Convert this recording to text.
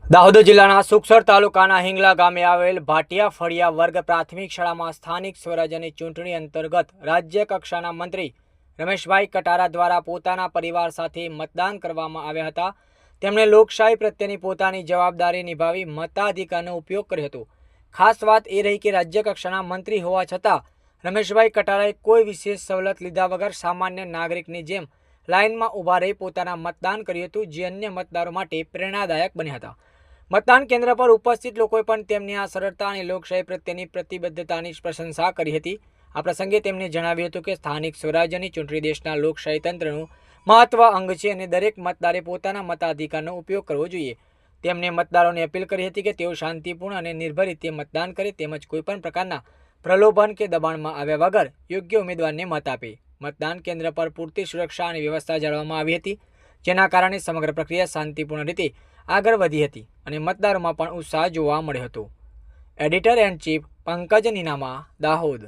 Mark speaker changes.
Speaker 1: દાહોદ જિલ્લાના સુખસર તાલુકાના હિંગલા ગામે આવેલ ભાટિયા ફળિયા વર્ગ પ્રાથમિક શાળામાં સ્થાનિક સ્વરાજ્યની ચૂંટણી અંતર્ગત રાજ્ય કક્ષાના મંત્રી રમેશભાઈ કટારા દ્વારા પોતાના પરિવાર સાથે મતદાન કરવામાં આવ્યા હતા। તેમણે લોકશાહી પ્રત્યેની પોતાની જવાબદારી નિભાવી મતાધિકારનો ઉપયોગ કર્યો હતો। ખાસ વાત એ રહી કે રાજ્ય કક્ષાના મંત્રી હોવા છતાં રમેશભાઈ કટારાએ કોઈ વિશેષ સવલત લીધા વગર સામાન્ય નાગરિકની જેમ લાઇનમાં ઊભા રહી પોતાના મતદાન કર્યું હતું, જે અન્ય મતદારો માટે પ્રેરણાદાયક બન્યા હતા। मतदान केन्द्र पर उपस्थित लोगोए पण तेमनी आ सरलता अने लोकशाही प्रत्येनी प्रतिबद्धतानी प्रशंसा करी हती। आ प्रसंगे तेमणे जणाव्युं हतुं के स्थानिक स्वराज्यनी चूंटणी देशना लोकशाही तंत्रनुं महत्व अंग छे अने दरेक मतदारे पोताना मताधिकारनो उपयोग करवो जोईए। तेमणे मतदारोने अपील करी हती के तेओ शांतिपूर्ण अने निर्भय रीते मतदान करे तेमज कोईपण प्रकारना प्रलोभन के दबाणमां આવ્યા વગર યોગ્ય ઉમેદવારને મત આપે। मतदान केन्द्र पर पूरती सुरक्षा अने व्यवस्था जाळवવામાં આવી હતી, જેના કારણે સમગ્ર પ્રક્રિયા શાંતિपूर्ण રીતે આગળ વધી હતી અને મતદારોમાં પણ ઉત્સાહ જોવા મળ્યો હતો। Editor and chief Pankaj Ninama, Dahod.